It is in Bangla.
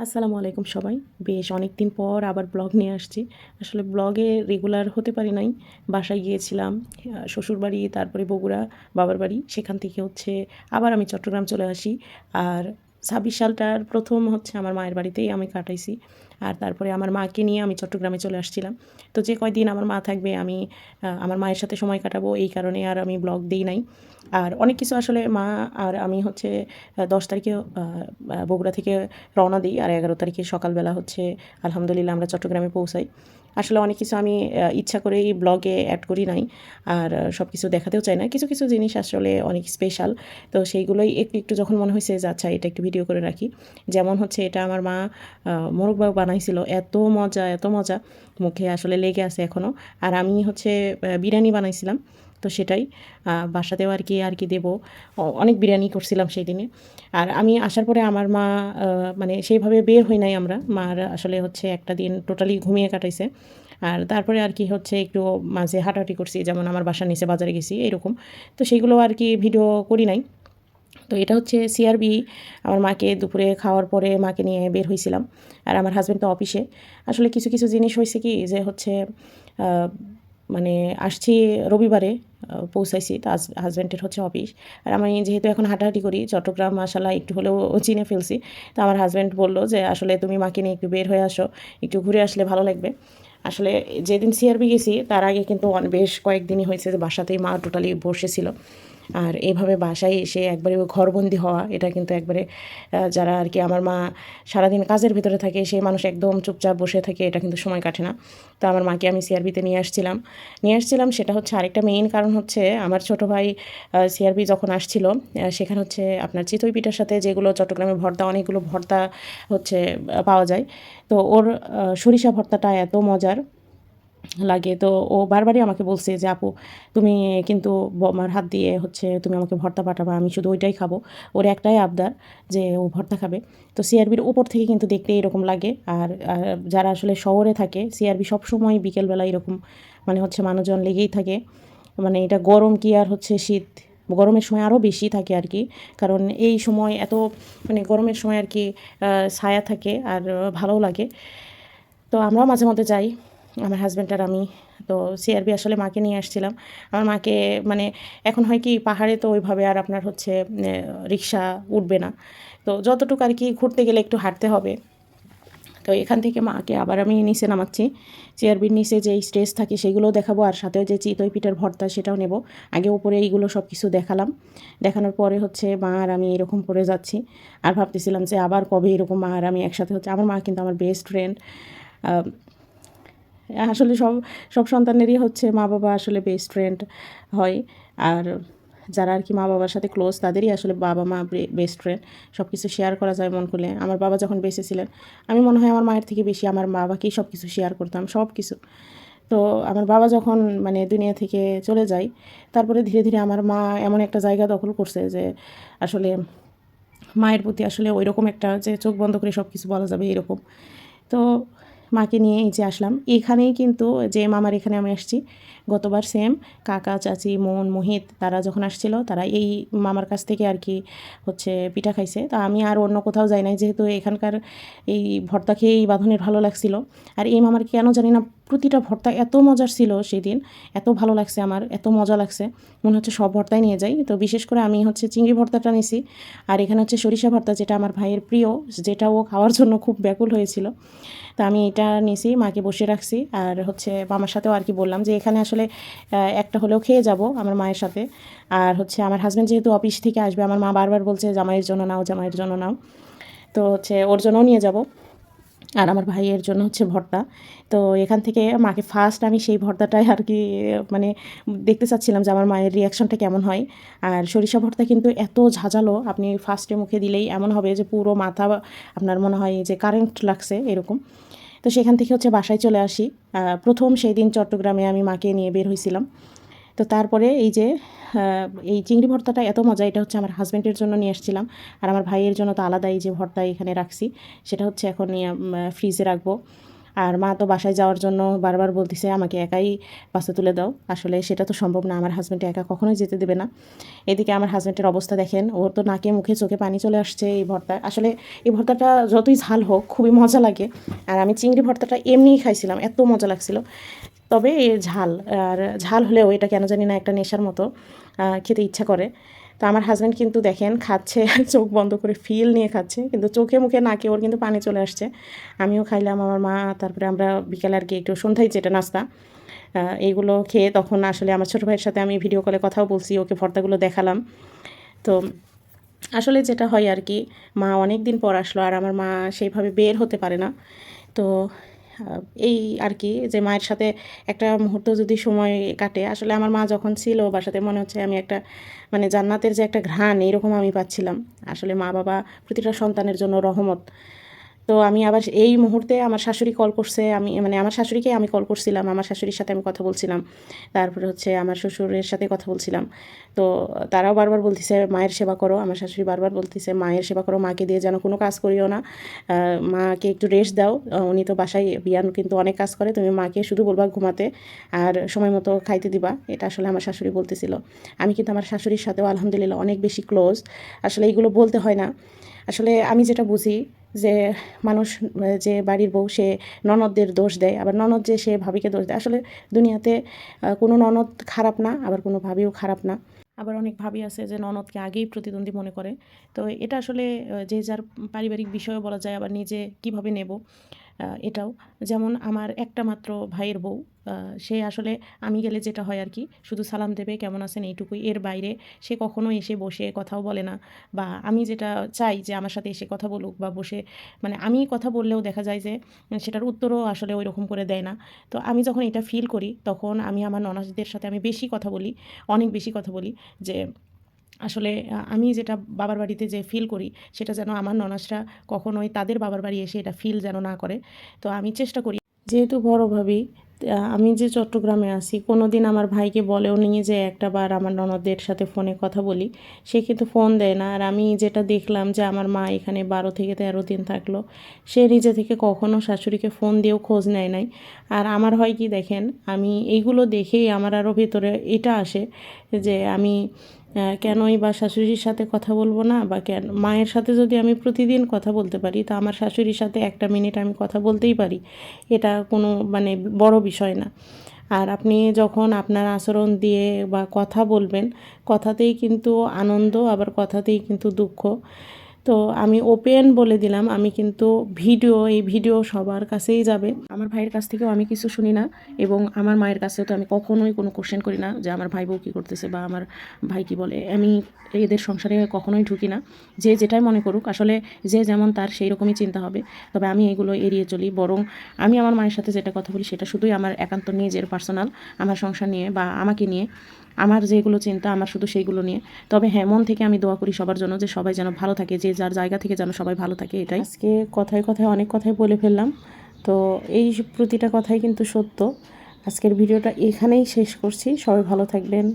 আসসালামু আলাইকুম সবাই। বেশ অনেকদিন পর আবার ব্লগ নিয়ে আসছি। আসলে ব্লগে রেগুলার হতে পারি নাই। বাসায় গিয়েছিলাম, শ্বশুরবাড়ি, তারপরে বগুড়া, বাবার বাড়ি। সেখান থেকে হচ্ছে আবার আমি চট্টগ্রাম চলে আসি। আর ২৬ সালটার ১ম হচ্ছে আমার মায়ের বাড়িতেই আমি কাটাইছি। আর তারপরে আমার মাকে নিয়ে আমি চট্টগ্রামে চলে আসছিলাম। তো যে কয়দিন আমার মা থাকবে আমি আমার মায়ের সাথে সময় কাটাবো, এই কারণে আর আমি ব্লগ দেই নাই। আর অনেক কিছু আসলে মা আর আমি হচ্ছে ১০ তারিখে বগুড়া থেকে রওনা দিই আর ১১ তারিখে সকালবেলা হচ্ছে আলহামদুলিল্লাহ আমরা চট্টগ্রামে পৌঁছাই। আসলে অনেক কিছু আমি ইচ্ছা করেই ব্লগে অ্যাড করি নাই। আর সব কিছু দেখাতেও চাই না। কিছু, কিছু জিনিস আসলে অনেক স্পেশাল। তো সেইগুলোই একটু, একটু যখন মনে হইছে যে আচ্ছা এটা একটু ভিডিও করে রাখি। যেমন হচ্ছে এটা আমার মা মোরগ বানাইছিল। এত মজা, এত মজা! মুখে আসলে লেগে আছে এখনও। আর আমি হচ্ছে বিরিয়ানি বানাইছিলাম। তো সেটাই বাসাতেও আর কি দেবো। অনেক বিরিয়ানি করছিলাম সেইদিনে। আর আমি আসার পরে আমার মা মানে সেইভাবে বের হই নাই আমরা। মার আসলে হচ্ছে একটা দিন টোটালি ঘুমিয়ে কাটাইছে। আর তারপরে আর কি হচ্ছে একটু মাঝে হাঁটাহাঁটি করছি। যেমন আমার বাসার নিচে বাজারে গেছি এরকম। তো সেইগুলো আর কি ভিডিও করি নাই। তো এটা হচ্ছে সিআরবি। আমার মাকে দুপুরে খাওয়ার পরে মাকে নিয়ে বের হইছিলাম। আর আমার হাসব্যান্ড তো অফিসে। আসলে কিছু, কিছু জিনিস হইছে কি যে হচ্ছে আ মানে আসছি রবিবারে পৌঁছাইছি। তো হাসব্যান্ডের হচ্ছে অফিস। আর আমি যেহেতু এখন হাঁটাহাঁটি করি, চট্টগ্রাম মাশাআল্লাহ একটু হলেও চিনে ফেলছি। তো আমার হাসব্যান্ড বলল যে, "আসলে তুমি মাকে নিয়ে একটু বের হয়ে আসো। একটু ঘুরে আসলে ভালো লাগবে।" আসলে যেদিন সিআরবি গেছি তার আগে কিন্তু বেশ কয়েকদিনই হয়েছে যে বাসাতেই মা টোটালি বসেছিল। আর এভাবে বাসায় এসে একবারে ঘরবন্দি হওয়া এটা কিন্তু একবারে যারা আর কি আমার মা সারাদিন কাজের ভিতরে থাকে সেই মানুষ একদম চুপচাপ বসে থাকে এটা কিন্তু সময় কাটে না। তো আমার মাকে আমি সিআরবিতে নিয়ে আসছিলাম সেটা হচ্ছে আরেকটা মেইন কারণ হচ্ছে আমার ছোট ভাই সিআরবি যখন আসছিল সেখানে হচ্ছে আপনার চিতই পিঠার সাথে যেগুলো চট্টগ্রামে ভর্তা অনেকগুলো ভর্তা হচ্ছে পাওয়া যায়। তো ওর সরিষা ভর্তাটা এত মজার লাগে। তো ও বারবারই আমাকে বলছে যে, "আপু তুমি কিন্তু আমার হাত দিয়ে হচ্ছে তুমি আমাকে ভর্তা পাঠাবা। আমি শুধু ওইটাই খাবো।" ওর একটাই আবদার যে ও ভর্তা খাবে। তো সিআরবির উপর থেকে কিন্তু দেখতে এরকম লাগে। আর যারা আসলে শহরে থাকে সিআরবি সবসময় বিকেলবেলা এরকম মানে হচ্ছে মানুষজন লেগেই থাকে। মানে এটা গরম কি আর হচ্ছে শীত। গরমের সময় আরও বেশি থাকে আর কি। কারণ এই সময় এত মানে গরমের সময় আর কি ছায়া থাকে আর ভালোও লাগে। তো আমরাও মাঝে মধ্যে যাই, আমার হাসব্যান্ড আর আমি। তো সিআরবি আসলে মাকে নিয়ে আসছিলাম। আমার মাকে মানে এখন হয় কি পাহাড়ে তো ওইভাবে আর আপনার হচ্ছে রিক্সা উঠবে না। তো যতটুকু আর কি ঘুরতে গেলে একটু হাঁটতে হবে। তো এখান থেকে মাকে আবার আমি নিচে নামাচ্ছি। সিআরবির নিচে যেই স্টেজ থাকে সেগুলোও দেখাবো আর সাথেও যে চিতই পিঠার ভর্তা সেটাও নেব। আগে উপরে এইগুলো সব কিছু দেখালাম। দেখানোর পরে হচ্ছে মা আর আমি এরকম করে যাচ্ছি। আর ভাবতেছিলাম যে আবার কবে এরকম মা আর আমি একসাথে হচ্ছে। আমার মা কিন্তু আমার বেস্ট ফ্রেন্ড। আ আসলে সব সন্তানেরই হচ্ছে মা-বাবা আসলে বেস্ট ফ্রেন্ড হয়। আর যারা আর কি মা-বাবার সাথে ক্লোজ তাদেরই আসলে বাবা-মা বেস্ট ফ্রেন্ড। সব কিছু শেয়ার করা যায় মন খুলে। আমার বাবা যখন বেঁচে ছিলেন, আমি মনে হয় আমার মায়ের থেকে বেশি আমার বাবাকেই সব কিছু শেয়ার করতাম, সব কিছু। তো আমার বাবা যখন মানে দুনিয়া থেকে চলে যায়, তারপরে ধীরে, ধীরে আমার মা এমন একটা জায়গা দখল করছে যে আসলে মায়ের প্রতি আসলে ঐরকম একটা যে চোখ বন্ধ করে সব কিছু বলা যাবে এরকম। তো মাকে নিয়ে এই যে আসলাম। এখানেই কিন্তু যে মামার এখানে আমি আসছি, গতবার সেম কাকা, চাচি, বোন, মোহিত তারা যখন আসছিল তারা এই মামার কাছ থেকে আর কি হচ্ছে পিঠা খাইছে। তো আমি আর অন্য কোথাও যাই নাই যেহেতু এখানকার এই ভর্তা খেয়েই বাঁধনের ভালো লাগছিল। আর এই মামার কেন জানি না প্রতিটা ভর্তা এত মজার ছিল সেদিন, এত ভালো লাগছে আমার, এত মজা লাগছে। মনে হচ্ছে সব ভর্তাই নিয়ে যাই। তো বিশেষ করে আমি হচ্ছে চিংড়ি ভর্তাটা নিছি। আর এখানে হচ্ছে সরিষা ভর্তা যেটা আমার ভাইয়ের প্রিয়, যেটা ও খাওয়ার জন্য খুব ব্যাকুল হয়েছিল। তো আমি এটা নিছি, মাকে বসিয়ে রাখছি। আর হচ্ছে মামার সাথেও আর কি বললাম যে এখানে আসলে একটা হলেও খেয়ে যাব আমার মায়ের সাথে। আর হচ্ছে আমার হাসব্যান্ড যেহেতু অফিস থেকে আসবে, আমার মা বারবার বলছে জামাইয়ের জন্য নাও, জামাইয়ের জন্য নাও। তো হচ্ছে ওর জন্যও নিয়ে যাব। আর আমার ভাইয়ের জন্য হচ্ছে ভর্তা। তো এখান থেকে মাকে ফার্স্ট আমি সেই ভর্তাটাই আর কি মানে দেখতে চাচ্ছিলাম যে আমার মায়ের রিঅ্যাকশনটা কেমন হয়। আর সরিষা ভর্তা কিন্তু এত ঝাঁঝালো, আপনি ফার্স্টে মুখে দিলেই এমন হবে যে পুরো মাথা আপনার মনে হয় যে কারেন্ট লাগছে এরকম। তো সেখান থেকে হচ্ছে বাসায় চলে আসি। প্রথম সেই দিন চট্টগ্রামে আমি মাকে নিয়ে বের হইছিলাম। তো তারপরে এই যে এই চিংড়ি ভর্তাটা এত মজা, এটা হচ্ছে আমার হাসব্যান্ডের জন্য নিয়ে আসছিলাম। আর আমার ভাইয়ের জন্য তো আলাদা এই যে ভর্তা এখানে রাখছি, সেটা হচ্ছে এখন নিয়ে ফ্রিজে রাখবো। আর মা তো বাসায় যাওয়ার জন্য বারবার বলতেছে আমাকে একাই বাসে তুলে দাও। আসলে সেটা তো সম্ভব না, আমার হাজব্যান্ডে একা কখনোই যেতে দেবে না। এদিকে আমার হাজব্যান্ডের অবস্থা দেখেন, ওর তো নাকে মুখে চোখে পানি চলে আসছে এই ভর্তা। আসলে এই ভর্তাটা যতই ঝাল হোক খুবই মজা লাগে, আর আমি চিংড়ি ভর্তাটা এমনিই খাইছিলাম, এত মজা লাগছিল। তবে এর ঝাল, আর ঝাল হলেও এটা কেন জানি না একটা নেশার মতো খেতে ইচ্ছা করে। তো আমার হাজব্যান্ড কিন্তু দেখেন খাচ্ছে চোখ বন্ধ করে ফিল নিয়ে খাচ্ছে, কিন্তু চোখে মুখে নাকে ওর কিন্তু পানি চলে আসছে। আমিও খাইলাম, আমার মা, তারপরে আমরা বিকালে আর কি একটু সন্ধ্যায় যেটা নাস্তা, এইগুলো খেয়ে তখন আসলে আমার ছোটো ভাইয়ের সাথে আমি ভিডিও কলে কথাও বলছি, ওকে ভর্তাগুলো দেখালাম। তো আসলে যেটা হয় আর কি, মা অনেক দিন পর আসলো আর আমার মা সেইভাবে বের হতে পারে না। তো এই আর কি, যে মায়ের সাথে একটা মুহূর্ত যদি সময় কাটে, আসলে আমার মা যখন ছিল বাসাতে মনে হচ্ছে আমি একটা মানে জান্নাতের যে একটা ঘ্রাণ এইরকম আমি পাচ্ছিলাম। আসলে মা বাবা প্রতিটা সন্তানের জন্য রহমত। তো আমি আবার এই মুহূর্তে আমার শাশুড়ি কল করছে, আমি মানে আমার শাশুড়িকে আমি কল করছিলাম, আমার শাশুড়ির সাথে আমি কথা বলছিলাম, তারপরে হচ্ছে আমার শ্বশুরের সাথে কথা বলছিলাম। তো তারাও বারবার বলতেছে মায়ের সেবা করো, আমার শাশুড়ি বারবার বলতেছে মায়ের সেবা করো, মাকে দিয়ে যেন কোনো কাজ করিও না, মাকে একটু রেস্ট দাও, উনি তো বাসায় বিয়ান কিন্তু অনেক কাজ করে, তুমি মাকে শুধু বলবা ঘুমাতে আর সময় মতো খাইতে দিবা। এটা আসলে আমার শাশুড়ি বলতেছিল। আমি কিন্তু আমার শাশুড়ির সাথেও আলহামদুলিল্লাহ অনেক বেশি ক্লোজ। আসলে এইগুলো বলতে হয় না, আসলে আমি যেটা বুঝি যে মানুষ যে বাড়ির বউ সে ননদদের দোষ দেয়, আবার ননদ যে সে ভাবিকে দোষ দেয়। আসলে দুনিয়াতে কোনো ননদ খারাপ না, আবার কোনো ভাবিও খারাপ না। আবার অনেক ভাবি আছে যে ননদকে আগেই প্রতিদ্বন্দ্বী মনে করে। তো এটা আসলে যে যার পারিবারিক বিষয়ও বলা যায়, আবার নিজে কিভাবে নেব এটাও। যেমন আমার একটা মাত্র ভাইয়ের বউ, সে আসলে আমি গেলে যেটা হয় আর কি, শুধু সালাম দেবে কেমন আছেন এইটুকুই, এর বাইরে সে কখনো এসে বসে কথাও বলে না। বা আমি যেটা চাই যে আমার সাথে এসে কথা বলুক বা বসে, মানে আমি কথা বললেও দেখা যায় যে সেটার উত্তরও আসলে ওই রকম করে দেয় না। তো আমি যখন এটা ফিল করি তখন আমি আমার ননদদের সাথে আমি বেশি কথা বলি, অনেক বেশি কথা বলি, যে আসলে আমি যেটা বাবার বাড়িতে যে ফিল করি সেটা যেন আমার ননাসরা কখনোই তাদের বাবার বাড়ি এসে এটা ফিল যেন না করে। তো আমি চেষ্টা করি, যেহেতু বড় ভাবি, আমি যে চট্টগ্রামে আছি কোনো দিন আমার ভাইকে বলেও নিয়ে যে একটা বার আমার ননদের সাথে ফোনে কথা বলি, সে কিন্তু ফোন দেয় না। আর আমি যেটা দেখলাম যে আমার মা এখানে 12 থেকে 13 দিন থাকলো, সে নিজে থেকে কখনো শাশুড়িকে ফোন দিয়েও খোঁজ নেয় নাই। আর আমার হয় কি দেখেন, আমি এইগুলো দেখেই আমার আরও ভেতরে এটা আসে যে আমি কেনই বা শাশুড়ির সাথে কথা বলবো না, বা কেন মায়ের সাথে যদি আমি প্রতিদিন কথা বলতে পারি, তা আমার শাশুড়ির সাথে একটা মিনিট আমি কথা বলতেই পারি, এটা কোনো মানে বড় বিষয় না। আর আপনি যখন আপনার আচরণ দিয়ে বা কথা বলবেন, কথাতেই কিন্তু আনন্দ, আবার কথাতেই কিন্তু দুঃখ। তো আমি ওপেন বলে দিলাম, আমি কিন্তু এই ভিডিও সবার কাছেই যাবে। আমার ভাইয়ের কাছ থেকেও আমি কিছু শুনি না, এবং আমার মায়ের কাছেও তো আমি কখনোই কোনো কোশ্চেন করি না যে আমার ভাই বউ কী করতেছে বা আমার ভাই কী বলে। আমি এদের সংসারে কখনোই ঢুকি না, যে যেটাই মনে করুক, আসলে যে যেমন তার সেই রকমই চিন্তা হবে। তবে আমি এগুলো এড়িয়ে চলি, বরং আমি আমার মায়ের সাথে যেটা কথা বলি সেটা শুধুই আমার একান্ত নিজের পার্সোনাল, আমার সংসার নিয়ে বা আমাকে নিয়ে, আমার যেগুলো চিন্তা আমার শুধু সেইগুলো নিয়ে। তবে হ্যাঁ, মন থেকে আমি দোয়া করি সবার জন্য, যে সবাই যেন ভালো থাকে, যে যার জায়গা থেকে যেন সবাই ভালো থাকে, এটাই। আজকে কথায় কথায় অনেক কথাই বলে ফেললাম, তো এই প্রতিটা কথাই কিন্তু সত্য। আজকের ভিডিওটা এখানেই শেষ করছি, সবাই ভালো থাকবেন।